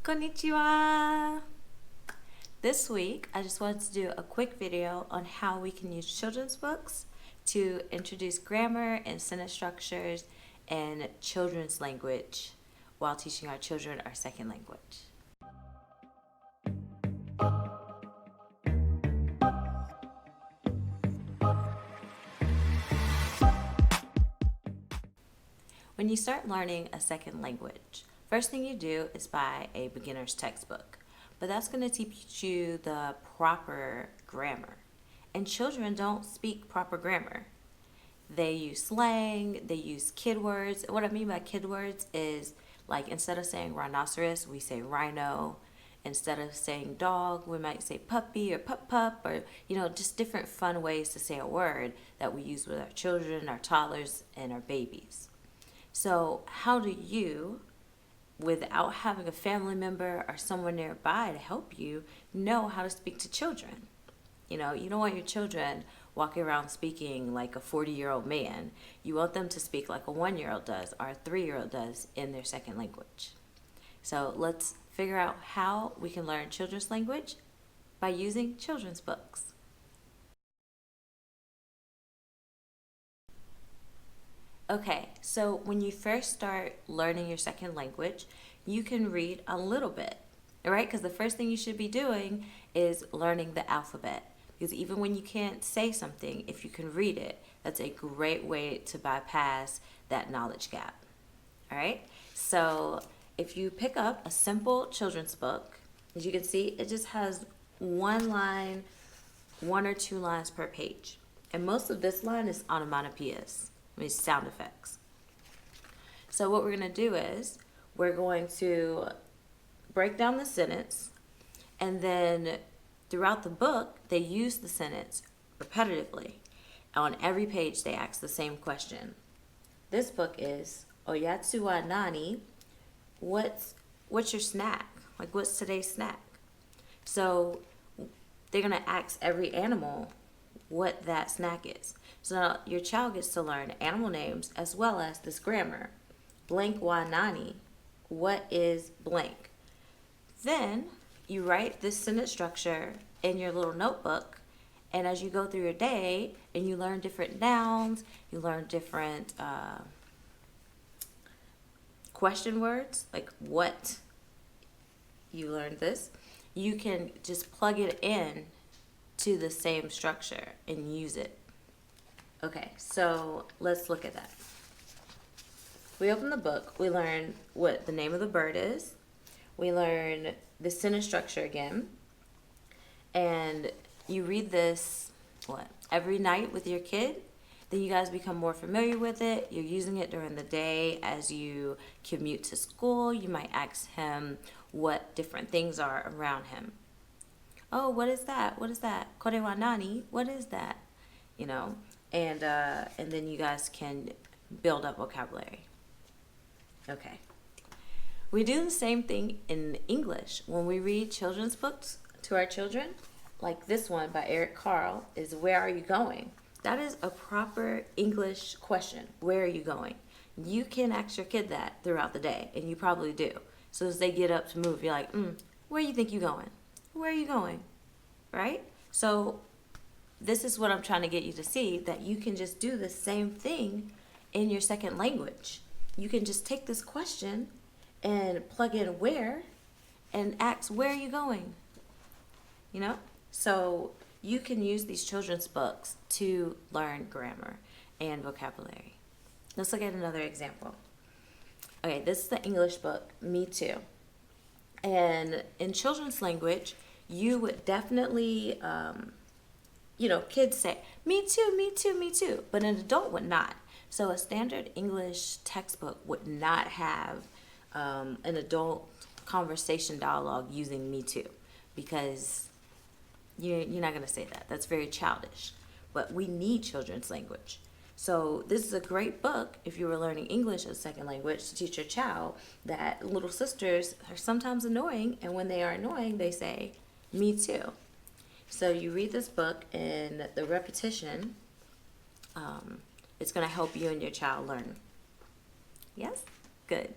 Konnichiwa! This week, I just wanted to do a quick video on how we can use children's books to introduce grammar and sentence structures and children's language while teaching our children our second language. When you start learning a second language, first thing you do is buy a beginner's textbook, but that's going to teach you the proper grammar. And children don't speak proper grammar. They use slang, they use kid words. What I mean by kid words is like instead of saying rhinoceros, we say rhino. Instead of saying dog, we might say puppy or pup or, just different fun ways to say a word that we use with our children, our toddlers, and our babies. So how do you, without having a family member or someone nearby to help you, know how to speak to children? You don't want your children walking around speaking like a 40-year-old man. You want them to speak like a 1-year-old does or a 3-year-old does in their second language. So let's figure out how we can learn children's language by using children's books. Okay, so when you first start learning your second language, you can read a little bit, right? Because the first thing you should be doing is learning the alphabet. Because even when you can't say something, if you can read it, that's a great way to bypass that knowledge gap. All right, so if you pick up a simple children's book, as you can see, it just has one line, 1 or 2 lines per page. And most of this line is onomatopoeias. Sound effects. So what we're going to do is we're going to break down the sentence, and then throughout the book they use the sentence repetitively. On every page they ask the same question. This book is Oyatsu wa nani? What's your snack? Like, what's today's snack? So they're going to ask every animal what that snack is. So now your child gets to learn animal names as well as this grammar. Blank wa nani? What is blank? Then you write this sentence structure in your little notebook, and as you go through your day and you learn different nouns, you learn different question words, like what, you learned this, you can just plug it in to the same structure and use it. Okay, so let's look at that. We open the book, we learn what the name of the bird is, we learn the sentence structure again, and you read this, every night with your kid. Then you guys become more familiar with it. You're using it during the day as you commute to school. You might ask him what different things are around him. Oh, what is that? What is that? Kore wa nani? What is that? And then you guys can build up vocabulary. Okay. We do the same thing in English. When we read children's books to our children, like this one by Eric Carle, is where are you going? That is a proper English question. Where are you going? You can ask your kid that throughout the day, and you probably do. So as they get up to move, you're like, where you think you going? Where are you going? Right? So this is what I'm trying to get you to see, that you can just do the same thing in your second language. You can just take this question and plug in where and ask, where are you going? So you can use these children's books to learn grammar and vocabulary. Let's look at another example. Okay, this is the English book, Me Too. And in children's language, you would definitely, kids say, me too, me too, me too, but an adult would not. So a standard English textbook would not have an adult conversation dialogue using me too, because you're not going to say that. That's very childish. But we need children's language. So this is a great book if you were learning English as a second language to teach your child that little sisters are sometimes annoying, and when they are annoying, they say, me too. So you read this book, and the repetition, it's going to help you and your child learn. Yes? Good.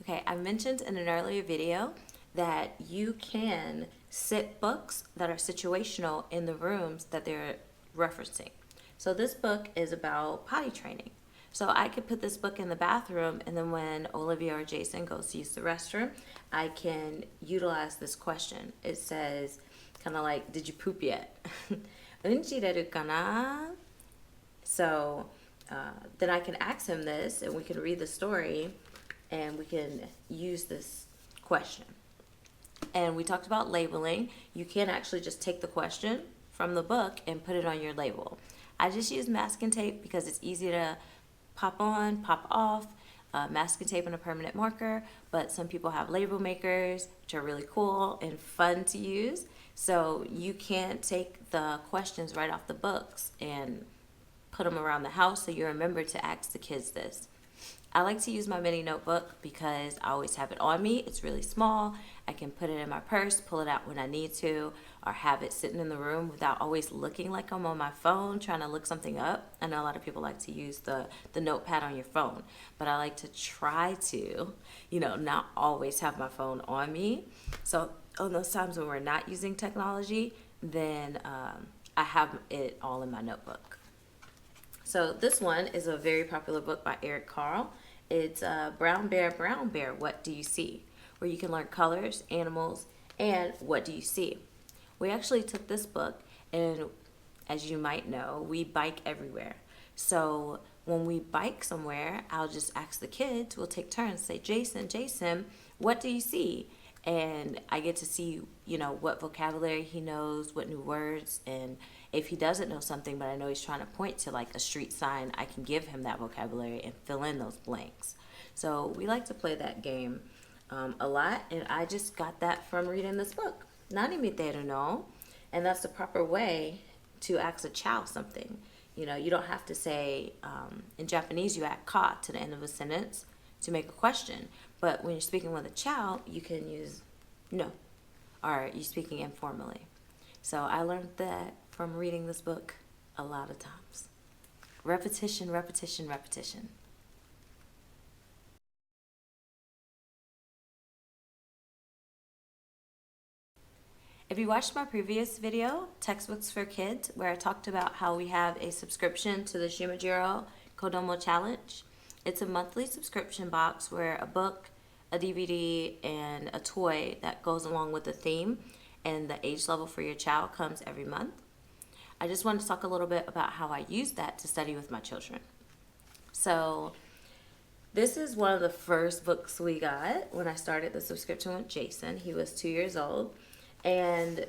Okay, I mentioned in an earlier video that you can sit books that are situational in the rooms that they're referencing. So this book is about potty training. So I could put this book in the bathroom, and then when Olivia or Jason goes to use the restroom, I can utilize this question. It says, kind of like, did you poop yet? Unjireru kana? So then I can ask him this, and we can read the story, and we can use this question. And we talked about labeling. You can actually just take the question from the book and put it on your label. I just use masking tape because it's easy to pop on, pop off, masking tape and a permanent marker, but some people have label makers, which are really cool and fun to use. So you can take the questions right off the books and put them around the house so you remember to ask the kids this. I like to use my mini notebook because I always have it on me. It's really small. I can put it in my purse, pull it out when I need to, or have it sitting in the room without always looking like I'm on my phone trying to look something up. I know a lot of people like to use the notepad on your phone, but I like to try to, not always have my phone on me. So on those times when we're not using technology, then I have it all in my notebook. So this one is a very popular book by Eric Carle. It's Brown Bear, What Do You See? Where you can learn colors, animals, and what do you see? We actually took this book, and as you might know, we bike everywhere. So when we bike somewhere, I'll just ask the kids, we'll take turns, say, Jason, what do you see? And I get to see, what vocabulary he knows, what new words, and if he doesn't know something, but I know he's trying to point to like a street sign, I can give him that vocabulary and fill in those blanks. So we like to play that game a lot, and I just got that from reading this book. Nani miteru no, and that's the proper way to ask a child something. You don't have to say, in Japanese, you add ka to the end of a sentence to make a question. But when you're speaking with a child, you can use no, or you're speaking informally. So I learned that from reading this book a lot of times. Repetition, repetition, repetition. If you watched my previous video, Textbooks for Kids, where I talked about how we have a subscription to the Shimajiro Kodomo Challenge, it's a monthly subscription box where a book, a DVD, and a toy that goes along with the theme and the age level for your child comes every month. I just wanted to talk a little bit about how I use that to study with my children. So this is one of the first books we got when I started the subscription with Jason. He was 2 years old. And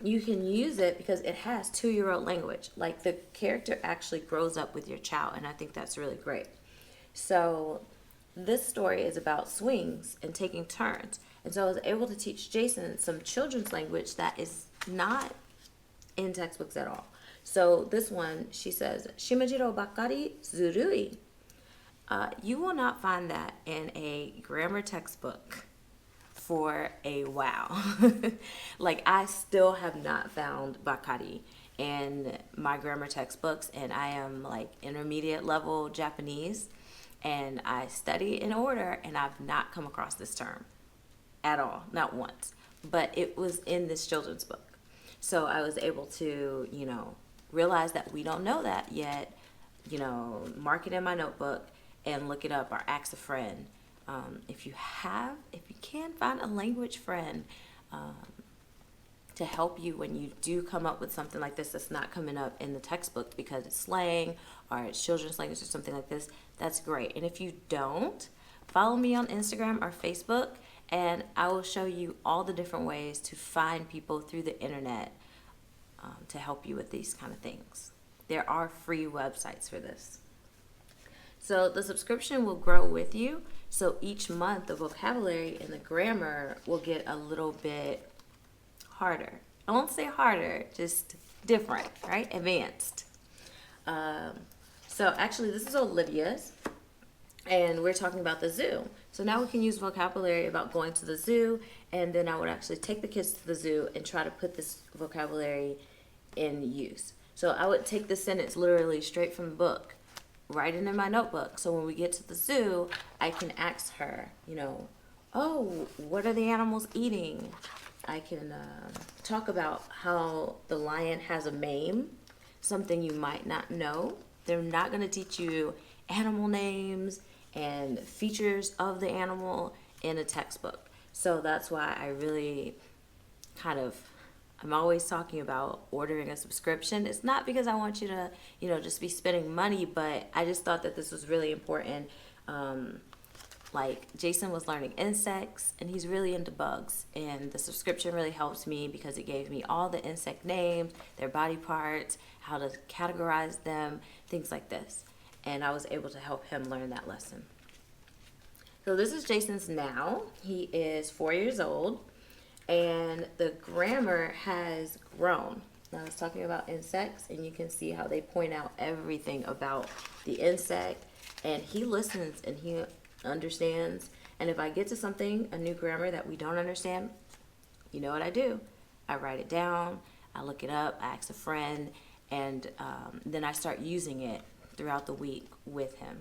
you can use it because it has 2-year-old language. Like the character actually grows up with your child, and I think that's really great. So this story is about swings and taking turns. And so I was able to teach Jason some children's language that is not in textbooks at all. So this one, she says, Shimajiro bakari zurui. You will not find that in a grammar textbook for a while. Like I still have not found bakari in my grammar textbooks, and I am like intermediate level Japanese, and I study in order, and I've not come across this term at all, not once. But it was in this children's book. So I was able to, realize that we don't know that yet, mark it in my notebook and look it up or ask a friend. If you can find a language friend to help you when you do come up with something like this that's not coming up in the textbook because it's slang or it's children's language or something like this, that's great. And if you don't, follow me on Instagram or Facebook, and I will show you all the different ways to find people through the internet to help you with these kind of things. There are free websites for this. So the subscription will grow with you. So each month the vocabulary and the grammar will get a little bit harder. I won't say harder, just different, right? Advanced. So actually this is Olivia's, and we're talking about the zoo. So now we can use vocabulary about going to the zoo, and then I would actually take the kids to the zoo and try to put this vocabulary in use. So I would take the sentence literally straight from the book. writing in my notebook. So when we get to the zoo, I can ask her, oh, what are the animals eating? I can talk about how the lion has a mane, something you might not know. They're not going to teach you animal names and features of the animal in a textbook. So that's why I really I'm always talking about ordering a subscription. It's not because I want you to, just be spending money, but I just thought that this was really important. Like Jason was learning insects and he's really into bugs, and the subscription really helped me because it gave me all the insect names, their body parts, how to categorize them, things like this, and I was able to help him learn that lesson. So this is Jason's now. He is 4 years old and the grammar has grown. Now I was talking about insects and you can see how they point out everything about the insect, and he listens and he understands. And if I get to something, a new grammar that we don't understand, you know what I do? I write it down, I look it up, I ask a friend, and then I start using it throughout the week with him.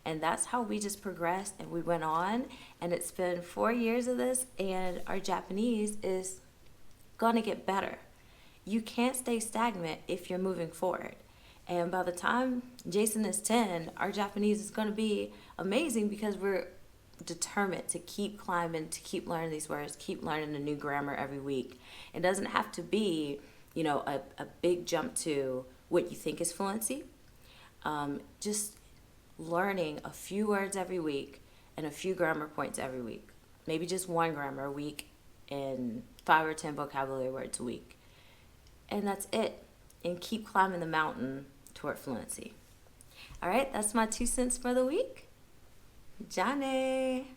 And that's how we just progressed and we went on. And it's been 4 years of this, and our Japanese is gonna get better. You can't stay stagnant if you're moving forward. And by the time Jason is 10, our Japanese is going to be amazing because we're determined to keep climbing, to keep learning these words, keep learning a new grammar every week. It doesn't have to be, a big jump to what you think is fluency. Just learning a few words every week and a few grammar points every week. Maybe just one grammar a week and 5 or 10 vocabulary words a week. And that's it. And keep climbing the mountain toward fluency. All right, that's my 2 cents for the week. Johnny.